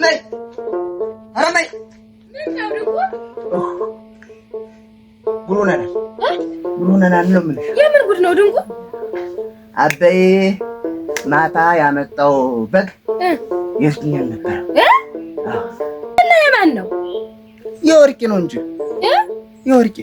አረመይ አረመይ ጉሩነና ነው የምልሽ። የምን ጉድ ነው ድንቁ? አበይ ማታ ያመጣው በግ የስኛል ነበር። እና የማን ነው? የወርቂ ነው እንጂ የወርቂ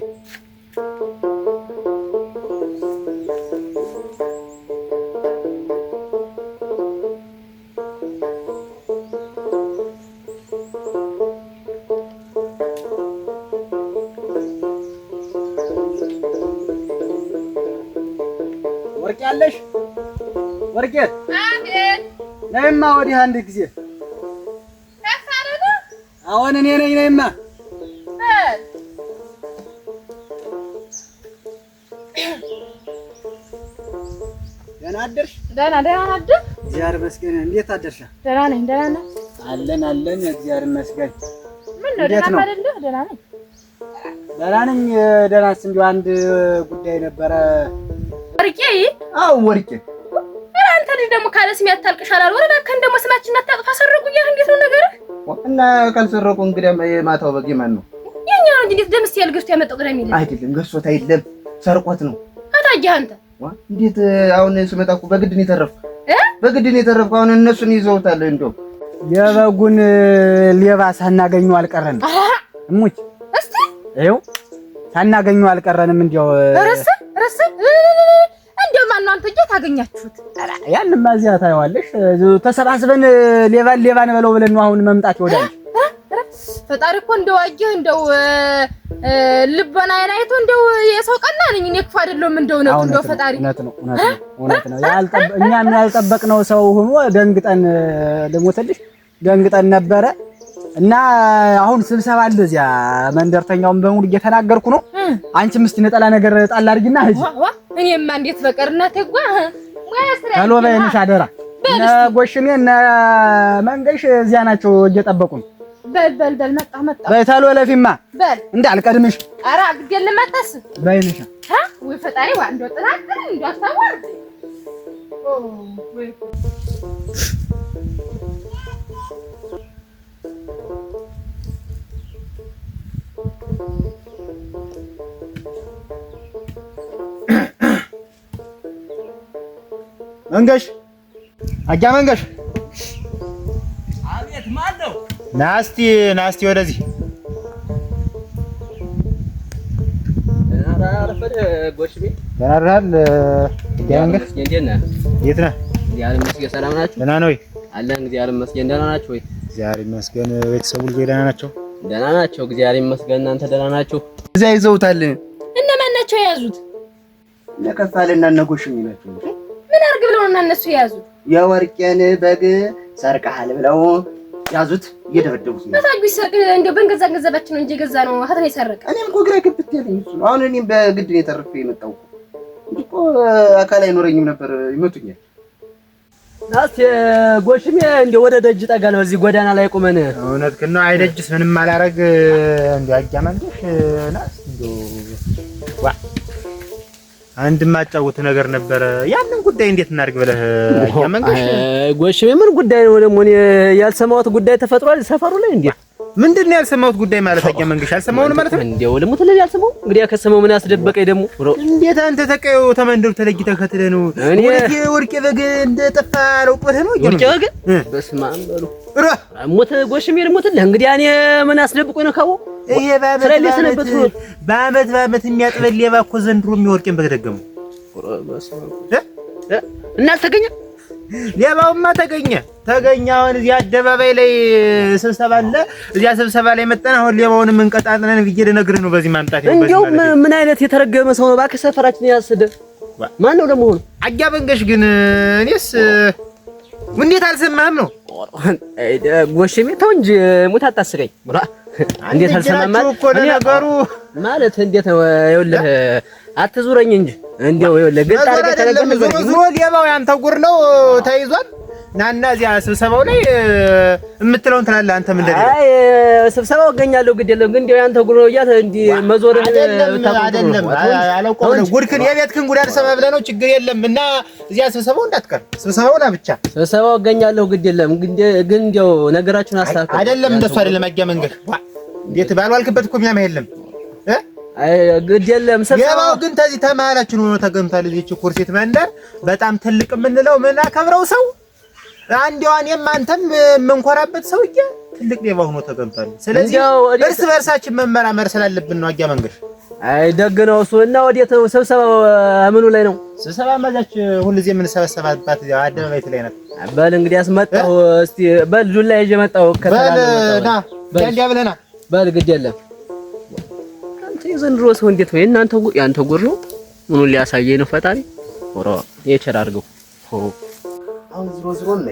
ወርቂ አለሽ? ወርቂ አቤት። ነይማ ወዲህ አንድ ጊዜ። ታሳረደ? አሁን እኔ ነኝ። ነይማ ደህና አደርሽ? ደህና አደር። እግዚአብሔር ይመስገን። እንዴት አደርሻ? ደህና ነኝ። ደህና ነህ? አለን እግዚአብሔር ይመስገን። ምን ነው ደህና አይደለህ? ደህና ነኝ። ደህና ነኝ። ደህናስ እንደው አንድ ጉዳይ ነበረ። ወርቄ? አዎ ወርቄ። አንተ ልጅ ደግሞ ካለ ስም ያታልቅሻል አልወረ እባክህን ደግሞ ስማችን አታጥፋ። ሰረቁ እያልህ እንዴት ነው ነገርህ? እና ካልሰረቁ እንግዲህ የማታው በግ ማን ነው? የኛ ነው እንዴ? ደምስ ያል ገዝቶ ያመጣው ቅዳሜ ይላል። አይደለም ገዝቶት አይደለም ሰርቆት ነው። አታጅህ አንተ እንዴት አሁን ስመጣ እኮ በግድ ነው የተረፍኩ። በግድ ነው የተረፍኩ። አሁን እነሱን ይዘውታል። እንደው የበጉን ሌባ ሳናገኘው አልቀረንም። እሙች እስቲ ይኸው ሳናገኘው አልቀረንም። እንደው ረስ እንደው ማን ነው አንተ ታገኛችሁት? ያንማ እዚያ ታየዋለሽ። ተሰባስበን ሌባን በለው ብለን ነው አሁን መምጣት ይወዳል። ፈጣሪ እኮ እንደው አየህ እንደው ልቦና አይቶ እንደው የሰው ቀና ነኝ እኔ ክፉ አይደለም። እንደው ፈጣሪ እውነት ነው። እኛም ያልጠበቅነው ሰው ሆኖ ደንግጠን ልሞትልሽ ደንግጠን ነበረ እና አሁን ስብሰባ አለ እዚያ መንደርተኛውን በሙሉ እየተናገርኩ ነው። አንቺም እስቲ ነጠላ ነገር ጣል አድርጊና ሂጂ። እኔማ እንዴት በቀርና ተጓ ሄሎ በይንሽ አደራ። እነ ጎሽሜ እነ መንገሽ እዚያ ናቸው እየጠበቁ ነው። በል መጣ በይ ቶሎ ለፊማ በል እንዳልቀድምሽ። ኧረ ግዴለ ማታስ በይንሽ ወይ ፈጣሪ ዋንዶ ጥራት እንዳታወርድ ወይ መንገሽ አጃ መንገሽ። አቤት ማን ነው? ናስቲ ወደዚህ አረፈደ ጎሽቤ ተራራል ያንገሽ። እንዴት ነህ? የት ነህ? እግዚአብሔር ይመስገን። ሰላም ናችሁ? ደህና ነው ወይ? አለን እግዚአብሔር ይመስገን። ደህና ናችሁ ወይ? እግዚአብሔር ይመስገን። ቤተሰቡ ልጅ ደህና ናቸው? ደህና ናቸው እግዚአብሔር ይመስገን። እናንተ ደህና ናችሁ? እዚያ ይዘውታል። እነማን ናቸው የያዙት? እነ ከፋልና እነ ጎሽሜ ናቸው። ምን አርግ ብለው እና እነሱ የያዙት? የወርቄን በግ ሰርቀሃል ብለው ያዙት። እየደበደቡት ነው። በታጅ ቢሰርቅ እንደው በእንገዛችን ነው እንጂ ገዛ ነው ሀተን ነው የሰረቀ። እኔም እኮ ግራ ግብት ያለኝ እሱ ነው። አሁን እኔም በግድ ነው የተረፈ የመጣው እኮ አካል አይኖረኝም ነበር ይመቱኛል። ናስቲ ጎሽሜ እንደው ወደ ደጅ ጠጋ ነው። እዚህ ጎዳና ላይ ቆመን እውነትህን ነው። አይደጅስ ምንም አላረግ እንደው አጃማንሽ ናስቲ እንደው አንድ ማጫወት ነገር ነበረ። ያንን ጉዳይ እንዴት እናድርግ ብለህ አያመንገሽ? ጎሽሜ ምን ጉዳይ ነው ደግሞ? እኔ ያልሰማሁት ጉዳይ ተፈጥሯል ሰፈሩ ላይ። እንዴ ምንድነው ያልሰማሁት ጉዳይ ማለት? አያመንገሽ አልሰማሁም ማለት ነው? እንደው ለሞት ለዚህ ያልሰማው እንግዲህ ከሰማው ምን ያስደበቀኝ ደግሞ? እንዴት አንተ ተቀየው ተመንደሩ ተለይተህ ከትለ ነው ወርቄ በግ እንደጠፋ አውቀህ ነው? ወርቄ በግ በስመ አብ በሉ ሞት ጎሽሜ ሞት እንግዲህ እኔ ምን አስደብቆኝ ነው ካወው? ይሄ በአመት የሚያጥበል ሌባ እኮ ዘንድሮ የሚወርቄን በግ ደገመው እና አልተገኘ። ሌባውማ ተገኘ። አሁን እዚህ አደባባይ ላይ ስብሰባ አለ። እዚያ ስብሰባ ላይ መጣን። አሁን ሌባውን እንቀጣጥለን ብዬ ልነግርህ ነው። በዚህ ማምጣት ነው። እንደው ምን አይነት የተረገመ ሰው ነው እባክህ ሰፈራችን ያስደ ማን ነው ደግሞ? አያ በንገሽ ግን እኔስ እንዴት አልሰማህም ነው? ጎሽሜ ተው እንጂ ሙት አታስቀኝ። እንዴት አልሰማህም ማለት እንዴት ነው? ይኸውልህ አትዙረኝ እንጂ እንደው ይኸውልህ ግልጥ አድርገህ ተነገር። ዞሮ ሌባው ያንተ ጉር ነው ተይዟል። ናና እዚያ ስብሰባው ላይ የምትለውን ትላለህ አንተ ምን እንደዚህ አይ ስብሰባው እገኛለሁ ግድ የለም ግን እንደው ያንተ ጉድ ነው እያለ እንዲህ መዞርን አይደለም አላውቀውም ነው ጉድክን የቤትክን ጉድ አልሰማ ብለህ ነው ችግር የለም እና እዚያ ስብሰባው እንዳትቀር ስብሰባው ላ ብቻ ስብሰባው እገኛለሁ ግድ የለም ግን እንደው ነገራችሁን አስተካክሉ አይደለም እንደሱ አይደለም አጊያ መንገድ እንዴት ባልዋልክበት እኮ የሚያማ የለም አይ ግድ የለም ስብሰባው ግን ተዚህ ተማላችን ሆኖ ተገምታል እዚች ኩርሲት መንደር በጣም ትልቅ የምንለው ምን አከብረው ሰው አንዴዋን የማንተም የምንኮራበት ሰውዬ ትልቅ ሌባ ሆኖ ተገምቷል። ስለዚህ እርስ በርሳችን መመራመር ስላለብን ነው አጊያ መንገድ። አይ ደግ ነው እሱ እና ወዴት ስብሰባው ምኑ ላይ ነው? ስብሰባ ማዛች ሁልጊዜ የምንሰበሰባባት አደባባይ ላይ ናት። በል እንግዲህ አስመጣሁ እስቲ በል ዱላ ይዤ መጣሁ ከተላና እንዲያ ብለና በል ግድ የለም አንተ የዘንድሮ ሰው እንዴት ነው ያንተ ጉር ነው ምኑ ሊያሳየኝ ነው ፈጣሪ ወራ የቸር አድርገው አሁን ዝሮ ነው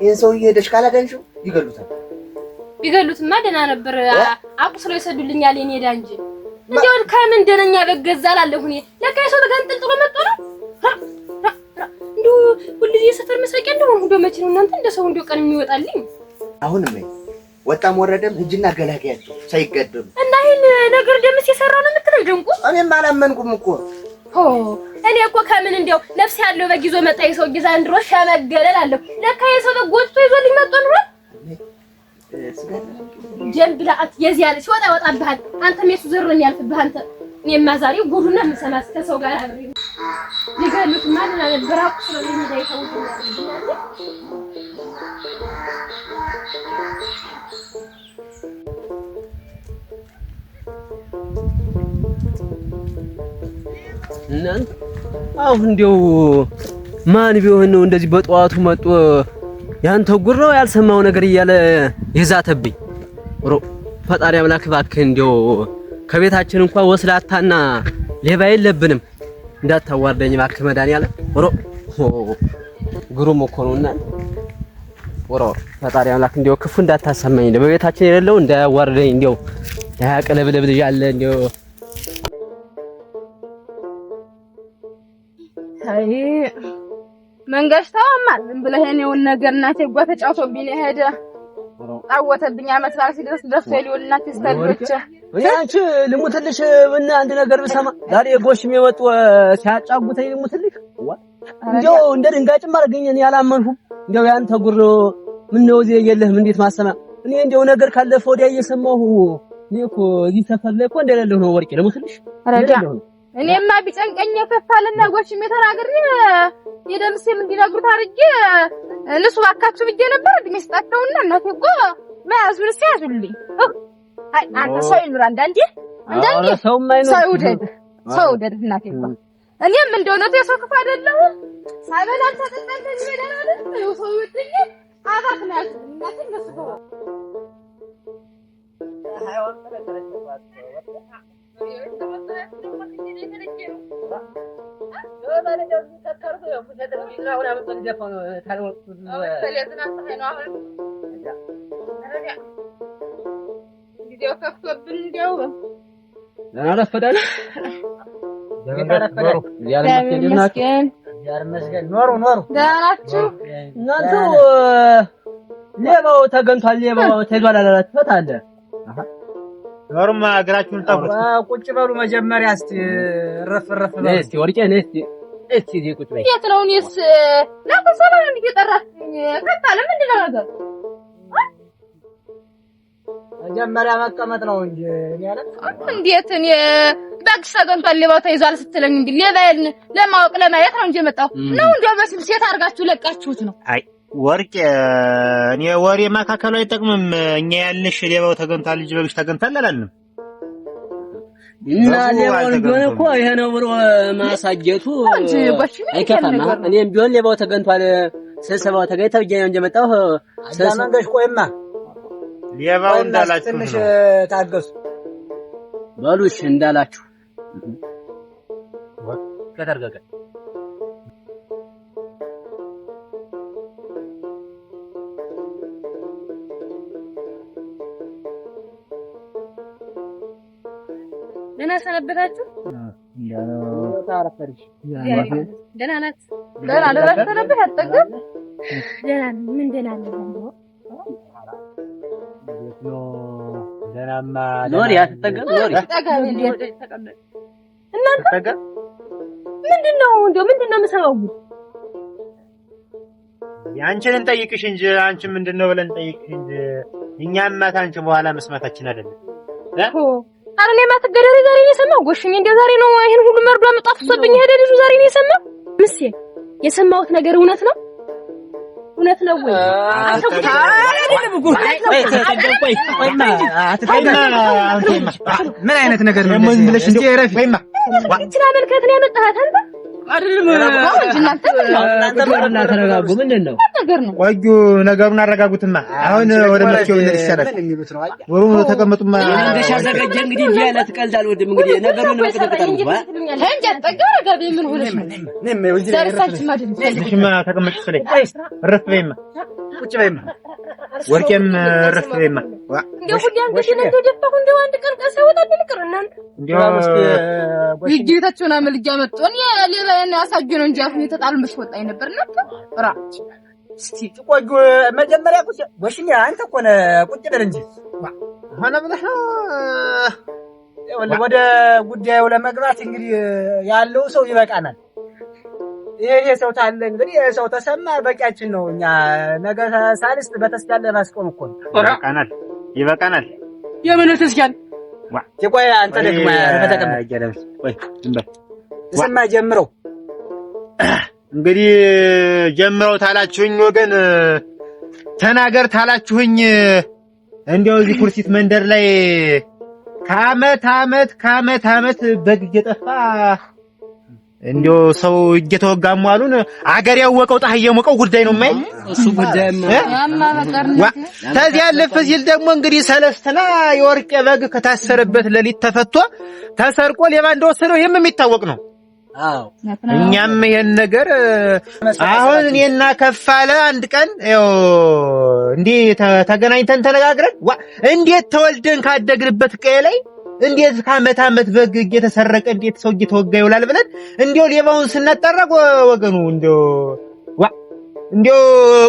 ይሄን ሰውዬ ሄደሽ ካላገኝሽው ይገሉታል። ቢገሉትማ ደህና ነበር አቁስለው ይሰዱልኛል የኔ ዳንጂ እንደው ከምን ደነኛ በገዛላለሁ እኔ ለካ የሰው ተገንጥልጥሎ መጥቶ ነው እንደው ሁልጊዜ ሰፈር መስረቂያ እንደው መቼ ነው እናንተ እንደ ሰው እንደው ቀን የሚወጣልኝ አሁንም ወጣም ወረደም ህጅና ገላጋያቸው ሳይገደሉ እና ይሄን ነገር ደምስ የሰራው ነው የምትለው ደንቁ እኔም አላመንኩም እኮ እኔ እኮ ከምን እንደው ነፍስ ያለው በጊዞ መጣ የሰው ጊዜ አንድሮ ሸመገለል አለሁ ለካ የሰው በጎጭቶ ይዞልኝ መጥቶ ነው ጀምብላት የዚያለ ሲወጣ ይወጣብሃል አንተም የሱ ዝር ነው የሚያልፍብህ አንተ እኔማ ዛሬ ጉዱና የምሰማስ ከሰው ጋር አብሬ ሊገሉት ማንና በራቁ ስለሚዳይ ተውት እናንተ አሁን እንደው ማን ቢሆን ነው እንደዚህ በጠዋቱ መጥቶ ያንተ ጉር ነው ያልሰማው ነገር እያለ የዛተብኝ ፈጣሪ አምላክ እባክህ እንደው ከቤታችን እንኳን ወስላታና ሌባ የለብንም እንዳታዋርደኝ እባክህ መድኃኒዓለም ግሩም እኮ ነውና ፈጣሪ አምላክ እንደው ክፉ እንዳታሰማኝ በቤታችን የሌለው እንዳያዋርደኝ እንደው ያቀለብለብ ልጅ አለ እንደው አይ መንገሽታውማ ዝም ብለህ የኔውን ነገር እናቴ ጓ ተጫውቶብኝ ሄደ አወተብኝ አመት ባል ሲደርስ ደርሶ ሊውልና ተስተልብቻ አንቺ ልሙትልሽ እና አንድ ነገር ብሰማ ዛሬ ጎሽም የመጡ ሲያጫጉተኝ ልሙትልሽ እንደው እንደ ድንጋጭም አርገኝ እኔ ያላመንሁም እንደው ያንተ ጉር ምን ነው እዚህ የለህም እንዴት ማሰማ እኔ እንደው ነገር ካለፈ ወዲያ እየሰማሁ እኔ እኮ እዚህ ሰፈር ላይ እኮ እንደሌለሁ ነው ወርቄ ልሙትልሽ እኔማ ቢጨንቀኝ ከፋልና ጎሽም የተናገር የደምሴም እንዲነግሩት አርጌ እነሱ ባካችሁ ብዬ ነበር እድሜ ስጣቸውና እናቴ እኮ መያዙን ሲያዙልኝ አይ አንተ ሰው ይኑር አንዳንዴ ሰው ውደድ እናቴ እኮ እኔም እንደው ነው የሰው ክፉ አይደለም ሳይበላ ተጠጣን ይሄዳል አይደል ሰው ይወድኝ አባክ ናት እናቴ እንደሱ ነው ሃይዋን ተረተረችባት ሌባው ተገንቷል ሌባው ተይዟል አላላችሁት አለ ኖርማ አገራችሁን ታውቁት ቁጭ በሉ መጀመሪያ እስቲ ረፍ በሉ እስቲ ወርቄ እስቲ እዚህ ቁጭ በይ የት ነው እኔስ ለሰላም እንዲጠራኝ ከታለ ምንድነው ነገር መጀመሪያ መቀመጥ ነው እንጂ ያለ እንዴት እኔ በግሽ ተገንቷል ሌባው ተይዟል ስትለኝ እንዴ ሌባዬን ለማወቅ ለማየት ነው እንጂ የመጣው ነው እንዴ በስም ሴት አድርጋችሁ ለቃችሁት ነው አይ ወርቄ እኔ ወሬ ማካከሉ አይጠቅምም እኛ ያልንሽ ሌባው ተገንቷል ልጅ በግሽ ተገንቷል አላልንም እና ሌባው ቢሆን እኮ ይሄ ነው ብሎ ማሳጀቱ አይከፋም እኔም ቢሆን ሌባው ተገንቷል ስብሰባው ተገኝተው ነው እንጂ የመጣው መንገሽ ቆይማ ሌባው እንዳላችሁ ትንሽ ታገሱ በሉሽ እንዳላችሁ ከተርገገ ደህና ሰነበታችሁ ታረፈርሽ ደህና ናት ደህና ሰነበት አትጠግብ ደህና ምን ደህና ነው ደህናማ ኖሪ አትጠገብ ኖሪ እናንተ ምንድነው የምሰማው? ያንቺን እንጠይቅሽ እንጂ አንቺ ምንድነው ብለን እንጠይቅሽ እንጂ እኛማ ታንቺ በኋላ መስማታችን አይደለም። ኧረ እኔማ ትገደሪ ዛሬ ነው የሰማው። ጎሽኝ እንደ ዛሬ ነው ይሄን ሁሉ መርዶ አመጣፍሶብኝ ሄደ ልጁ ዛሬ ነው የሰማው። ምስቴ የሰማሁት ነገር እውነት ነው? እውነት ነው ወይ? ምን አይነት ነገር ነው? እስቲ ረፊ ወይማ እንትና መልከት ነው ያመጣሃት አንተ አይደለም? እናንተ ተረጋጉ። ምንድነው ነገር ነው? ቆዩ ነገሩን አረጋጉትማ። አሁን ወደ መፍትሄው ይሻላል። ወሩ ተቀመጡማ። እንደሻ ዘገጀ እንግዲህ እንዲህ ያለ ትቀልዳል። ወደ እንግዲህ ነገሩን መቀጠል ነው። እንጂ አጠገብ ረጋቤ ምን ሆነሽ ነው? ዛሬሳች ማድን ሽማ ተቀመጭ ስለይ ረፍ በይማ ቁጭ በይማ ወርቄም ረፍ በይማ እንደው ሁሉ አንገሽን እንደደፋሁ እንደው አንድ ቀን ቀስ ያወጣልን ቅር እናንተ እንደው ይጌታቸውና መልጃ መጥቶን ያለበና ያሳጀው ነው እንጂ አሁን የተጣልምሽ ወጣኝ ነበርና ራ እስቲ ቆዩ መጀመሪያ ቁጭ ወሽኛ አንተ እኮ ነህ ቁጭ በል እንጂ ሆነ ብለህ ወደ ጉዳዩ ለመግባት እንግዲህ ያለው ሰው ይበቃናል። ይሄ ሰው ታለ እንግዲህ ሰው ተሰማ በቂያችን ነው። እኛ ነገ ሳልስት በተስካለ ማስቆም እኮ ነው። ይበቃናል። የምን ተስካል ዋ ቆይ አንተ ደግሞ ተቀመጥ ቆይ እንበል ተሰማ ጀምረው እንግዲህ ጀምረው ታላችሁኝ ወገን ተናገር ታላችሁኝ እንዴው እዚህ ኩርሲት መንደር ላይ ከአመት በግ እየጠፋ እንዴው ሰው እየተወጋሙ አሉን። አገር ያወቀው ፀሐይ የሞቀው ጉዳይ ነው ማይ እሱ ጉዳይማ ያማ በቀርነ ታዲያ ያለፈ ሲል ደግሞ እንግዲህ ሰለስትና የወርቅ በግ ከታሰረበት ለሊት ተፈቶ ተሰርቆ ሌባ እንደወሰደው ይሄም የሚታወቅ ነው። አዎ እኛም ይሄን ነገር አሁን እኔና ከፋለ አንድ ቀን ያው እንዲህ ተገናኝተን ተነጋግረን እንዴት ተወልደን ካደግንበት ቀዬ ላይ እንዴት ከአመት በግ እየተሰረቀ እንዴት ሰው እየተወጋ ይውላል ብለን እንዴው ሌባውን ስናጣራቅ ወገኑ እንዴው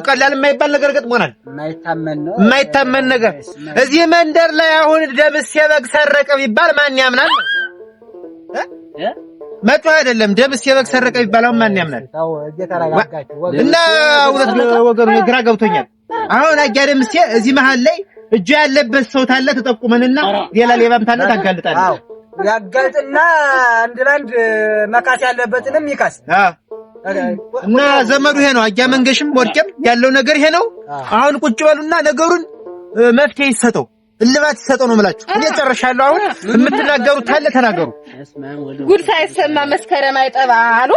ቀላል የማይባል ነገር ገጥሞናል። የማይታመን ነገር እዚህ መንደር ላይ አሁን ደምሴ በግ ሰረቀ ቢባል ማን ያምናል? መጥቶ አይደለም ደምሴ በግ ሰረቀ ቢባል ማን ያምናል? እና እውነት ወገኑ ግራ ገብቶኛል። አሁን አያ ደምሴ እዚህ መሃል ላይ እጁ ያለበት ሰው ታለ ተጠቁመንና ሌላ ሌባም ታለ ታጋልጣለህ። አዎ ያጋልጥና አንድ ባንድ መካስ ያለበትንም ይካስ። እና ዘመዱ ይሄ ነው። አያ መንገሽም ወርቄም ያለው ነገር ይሄ ነው። አሁን ቁጭ በሉና ነገሩን መፍትሄ ይሰጠው፣ እልባት ይሰጠው ነው የምላችሁ። እኔ ጨርሻለሁ። አሁን የምትናገሩት ታለ ተናገሩ። ጉድ ሳይሰማ መስከረም አይጠባ አሉ።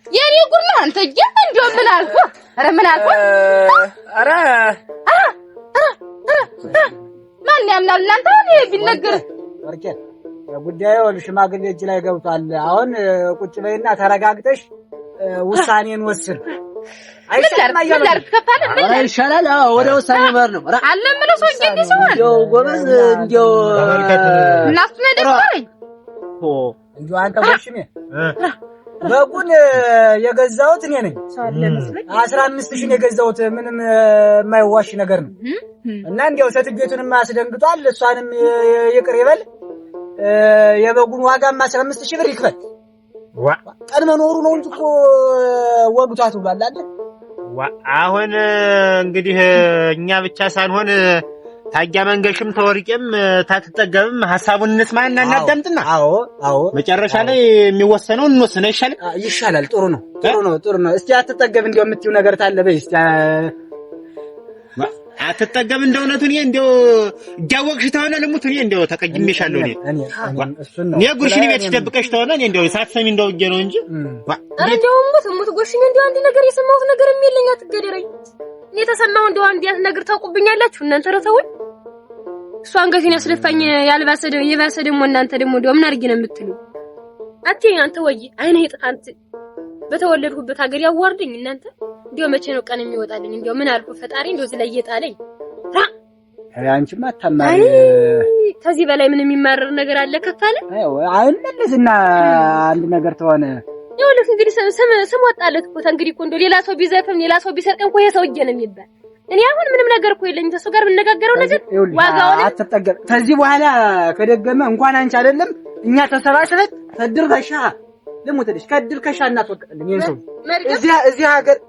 የኔ ጉድ ነው አንተ ጀም እንደው ምን አልኩ? ኧረ ምን አልኩ? ኧረ ማን ያምናል? እናንተ ቢነገር ወርቄ ጉዳዩ ሽማግሌ እጅ ላይ ገብቷል። አሁን ቁጭ በይና ተረጋግተሽ ውሳኔን ወስን። አይሻላል? አዎ ወደ ውሳኔ ማር ነው አለምነው ሰው እንዴ ነው ጎበዝ እንዴው እናስ ነደረኝ እንዴ አንተ ወሽሜ በጉን የገዛሁት እኔ ነኝ። 15000 የገዛሁት ምንም የማይዋሽ ነገር ነው። እና እንዴው ሰትጌቱንም አስደንግጧል። እሷንም ይቅር ይበል። የበጉን ዋጋም 15000 ብር ይክፈል። ቀን መኖሩ ነው እንጂ እኮ ወግቷት ብሏል አይደል? አሁን እንግዲህ እኛ ብቻ ሳንሆን ታያ መንገሽም ተወርቄም ታትጠገብም ሐሳቡን እንስማና እናዳምጥና አዎ መጨረሻ ላይ የሚወሰነውን እንወስነ ይሻላል። ጥሩ ነው። እስቲ አትጠገብ እንደው የምትይው ነገር ታለ በይ እስቲ አትጠገብ እንደው እውነቱ እኔ እንደው እያወቅሽ ተሆነ ልሙት እኔ እንደው ተቀጅሜሻለሁ። እኔ ጉርሽን ቤት ሲደብቀሽ ተሆነ እኔ እንደው ሳትሰሚ እንደው እጄ ነው እንጂ እንደው ሙት ጉርሽን እንደው አንድ ነገር የሰማሁት ነገር የለኝ። አትገደረኝ። እኔ ተሰማሁ እንደው አንድ ነገር ታውቁብኛላችሁ እናንተ ረተውኝ። እሷ አንገቴን ያስደፋኝ የባሰ ደግሞ እናንተ ደግሞ እንደው ምን አድርጌ ነው የምትሉ? አንተ ወይ አይኔ ይጥፋንት በተወለድኩበት ሀገር ያዋርደኝ እናንተ። እንደው መቼ ነው ቀን የሚወጣልኝ? እንደው ምን አልኩ ፈጣሪ እንደው ዝላይ የጣለኝ። አንቺማ አታማሪ። ከዚህ በላይ ምን የሚማረር ነገር አለ? ከፋለ አይመለስና አንድ ነገር ተሆነ ይኸውልህ እንግዲህ ስም ወጣለት እኮ እንግዲህ እኮ እንደው ሌላ ሰው ቢዘፍም ሌላ ሰው ቢሰርቅም እኮ ይሄ ሰውዬ ነው የሚባል። እኔ አሁን ምንም ነገር እኮ የለኝም ተሱ ጋር ብንነጋገረው ነገር ዋጋውን አትጠገብ። ከዚህ በኋላ ከደገመ እንኳን አንቺ አይደለም እኛ ተሰባስበን ከድር ከሻ ለሞተልሽ ከድር ከሻ እናትወቅልኝ ይሄ ሰው እዚህ ሀገር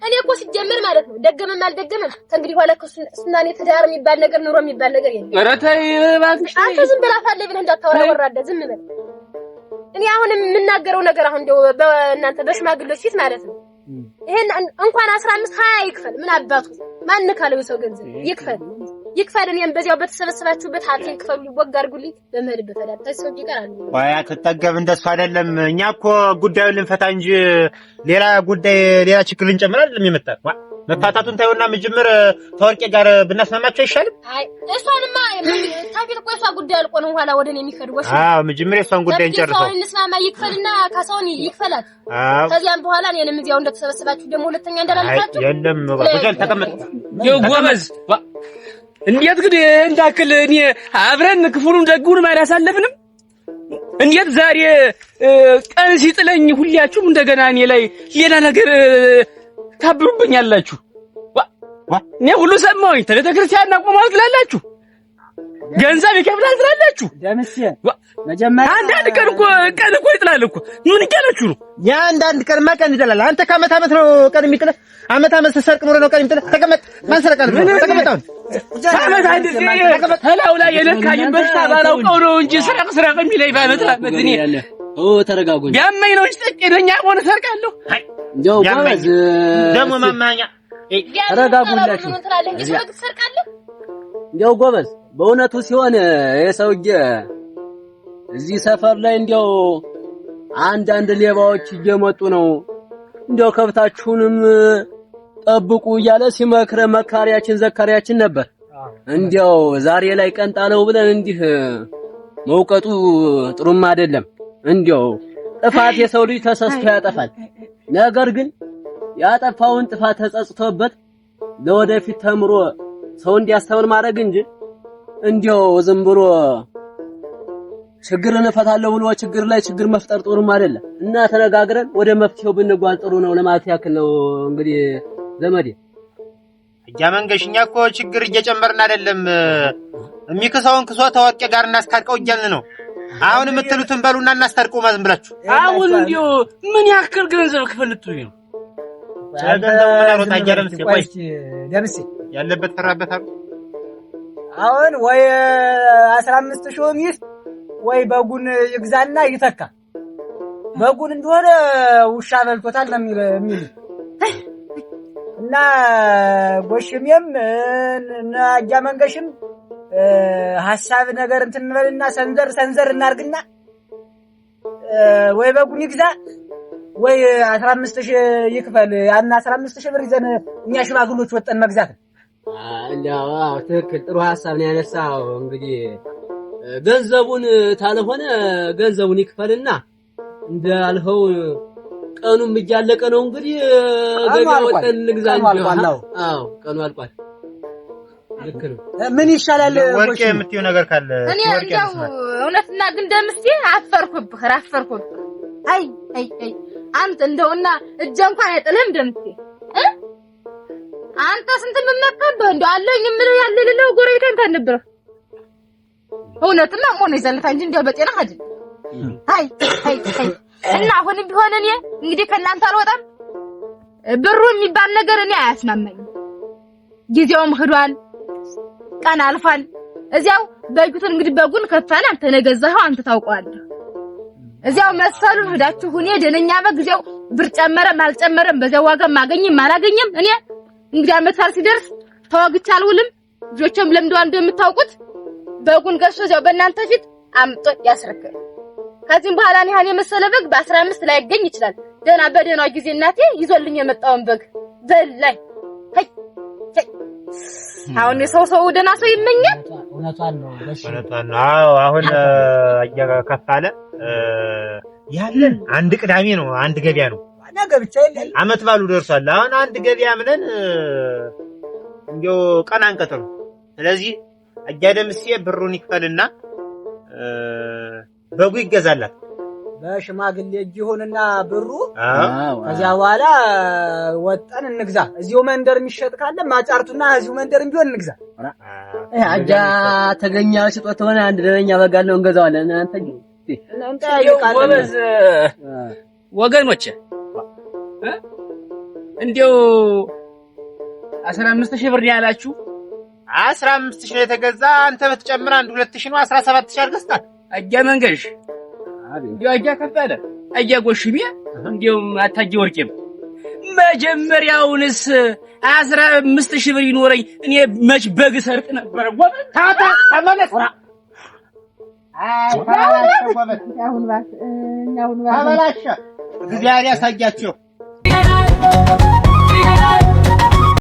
እኔ እኮ ሲጀመር ማለት ነው ደገመም አልደገመም ከእንግዲህ በኋላ ከሱናኔ ትዳር የሚባል ነገር ኑሮ የሚባል ነገር የለም። ኧረ ተይ እባክሽ አንተ ዝም ብላ ታለ ብለህ እንዳታወራ ወራደ ዝም በል። እኔ አሁን የምናገረው ነገር አሁን እንደው በእናንተ በሽማግሌዎች ፊት ማለት ነው ይሄን እንኳን 15 20 ይክፈል ምን አባቱ ማን ካለው ሰው ገንዘብ ይክፈል እኔም በዚያው በተሰበሰባችሁበት ሀብቴን ክፈሉ ወግ አድርጉልኝ በመሄድበት አዳታ ሰው ይቀራል። ወይ አትጠገብ እንደሱ አይደለም። እኛ እኮ ጉዳዩን ልንፈታ እንጂ ሌላ ጉዳይ ሌላ ችግር ልንጨምር አይደለም የመጣው። መፋታቱን ታዩና መጀመር ተወርቄ ጋር ብናስማማቸው አይሻልም? አይ እሷንማ ታፊት እኮ እሷ ጉዳይ አልቆ ነው ኋላ ወደኔ የሚከድ ወሽ መጀመር እሷን ጉዳይ እንጨርሰው እንስማማ ይክፈልና ካሳውን ይክፈላት። ከዚያም በኋላ እኔንም እዚያው እንደተሰበሰባችሁ ደግሞ ሁለተኛ እንዳላልካችሁ የለም ወገን ተቀመጥ ጎበዝ እንዴት ግን እንዳክል እኔ አብረን ክፉንም ደጉንም አላሳለፍንም። እንዴት ዛሬ ቀን ሲጥለኝ ሁላችሁም እንደገና እኔ ላይ ሌላ ነገር ታብሩብኛላችሁ። እኔ ሁሉ ሰማሁኝ። ተቤተክርስቲያን አቆማል ትላላችሁ፣ ገንዘብ ይከፍላል ትላላችሁ። ደምሴ መጀመሪያ አንዳንድ ቀን እኮ ይጥላል እኮ ምን ይቀላችሁ ነው? ያ አንዳንድ ቀን ማቀን ይጥላል። አንተ ከዓመት ዓመት ነው ቀን የሚጥልህ። ዓመት ሰርቅ ኖሮ ነው ቀን የሚጥልህ። ተቀመጥ። ማን ሰረቀህ ነው? ተቀመጥ። አሁን ዓመት አንድ ተላው ላይ የነካኝ በሽታ ባላውቀው ነው እንጂ ስረቅ የሚለኝ ባመጣ እኔ ተረጋጉ። ያመኝ ነው እንጂ ጥቂተኛ ሆነ ሰርቃለሁ። እንደው ጎበዝ ደሞ ማማኛ ተረጋጉላችሁ። እንደው ጎበዝ በእውነቱ ሲሆን የሰውዬ እዚህ ሰፈር ላይ እንደው አንዳንድ ሌባዎች እየመጡ ነው እንደው ከብታችሁንም ጠብቁ እያለ ሲመክረ መካሪያችን ዘካሪያችን ነበር። እንደው ዛሬ ላይ ቀንጣለው ብለን እንዲህ መውቀጡ ጥሩም አይደለም። እንደው ጥፋት የሰው ልጅ ተሰስቶ ያጠፋል። ነገር ግን ያጠፋውን ጥፋት ተጸጽቶበት ለወደፊት ተምሮ ሰው እንዲያስተምር ማድረግ እንጂ እንደው ዝም ብሎ ችግርን እፈታለሁ ብሎ ችግር ላይ ችግር መፍጠር ጥሩም አይደለም እና ተነጋግረን ወደ መፍትሄው ብንጓዝ ጥሩ ነው ለማለት ያክል ነው። እንግዲህ ዘመዴ እኛ መንገሽኛ እኮ ችግር እየጨመርን አይደለም። የሚክሰውን ክሶ ተወርቄ ጋር እናስታርቀው እያልን ነው። አሁን የምትሉትን በሉና እናስታርቀው ማዝም ብላችሁ አሁን እንደው ምን ያክል ገንዘብ ክፈልቱኝ ነው? ገንዘቡ ምን አሮጣ አጀረምስ ቆይ ደምሴ ያለበት ፈራበት አሁን ወይ 15000 ሚስት ወይ በጉን ይግዛና ይተካ። በጉን እንደሆነ ውሻ በልቶታል ነው የሚል እና ጎሽሜም እና አጃ መንገሽም ሐሳብ ነገር እንትን እንበልና ሰንዘር እናርግና ወይ በጉን ይግዛ ወይ 15000 ይክፈል። ያን 15000 ብር ይዘን እኛ ሽማግሎች ወጠን መግዛት እንደው ትክክል ጥሩ ሐሳብ ነው ያነሳው። እንግዲህ ገንዘቡን ታለሆነ ገንዘቡን ይክፈልና እንዳልኸው ቀኑም እያለቀ ነው እንግዲህ ገበያ ወጠን ልግዛ እንጂ አዎ ቀኑ አልቋል። ልክ ነው። ምን ይሻላል? ወርቄ የምትይው ነገር ካለ እኔ እንደው እውነትና ግን ደምስቴ አፈርኩብህ። አይ አንተ እንደውና እጄ እንኳን አይጥልም ደምስቴ አንተ ስንት ምመከብህ እንደው አለኝ ምን ያለ ሌላው ጎረቤት አንተ ነበር። እውነትና ሞን ይዘልታ እንጂ እንደው በጤና አይደል። አይ እና አሁንም ቢሆን እኔ እንግዲህ ከእናንተ አልወጣም። ብሩ የሚባል ነገር እኔ አያስማማኝም። ጊዜውም ሄዷል፣ ቀን አልፏል። እዚያው በእጁን እንግዲህ በጉን ከፋን አንተ ነገዛኸው አንተ ታውቀዋለህ። እዚያው መሰሉን ሄዳችሁ እኔ ደነኛ በጊዜው ብር ጨመረም አልጨመረም በዚያው ዋጋ ማገኝም አላገኝም እኔ እንግዲህ አመት በዓል ሲደርስ ተዋግቼ አልውልም። ልጆችም ለምደዋል እንደምታውቁት በጉን ገዝቶ እዚያው በእናንተ ፊት አምጦ ያስረክል። ከዚህም በኋላ እኔ ሀኔ መሰለ በግ በ15 ላይ ያገኝ ይችላል። ደና በደናው ጊዜ እናቴ ይዞልኝ የመጣውን በግ ዘላይ አሁን የሰው ደና ሰው ይመኛል። እውነቷን ነው። አዎ አሁን እየከፋለ ያለን አንድ ቅዳሜ ነው፣ አንድ ገበያ ነው። ነገ ብቻ ይላል አመት ባሉ ደርሷል። አሁን አንድ ገበያ ምንን እንዴው ቀን አንቀጥሩ። ስለዚህ አጃደምሴ ብሩን ይክፈልና በጉ ይገዛላት። በሽማግሌ እጅ ይሁንና ብሩ ከዚያ በኋላ ወጣን እንግዛ። እዚሁ መንደር የሚሸጥ ካለ ማጫርቱና እዚሁ መንደርም ቢሆን እንግዛ። አጃ ተገኛ ስጦት ሆነ አንድ ደረኛ በጋለው እንገዛዋለን። እናንተ ጎበዝ ወገኖቼ እንዴው 15000 ብር ያላችሁ 15000 የተገዛ አንተ በተጨምር 2000 ነው 17000 አድርገስታል። አጃ መንገሽ እንዴው አጃ ከፈለ አጃ ጎሽሜ እንዴው አታጅ ወርቄም መጀመሪያውንስ 15000 ብር ይኖረኝ እኔ መች በግ ሰርቅ ነበር። ጎበዝ ታታ ተመለስ አሁን ባስ ተበላሸ እግዚአብሔር ያሳያቸው።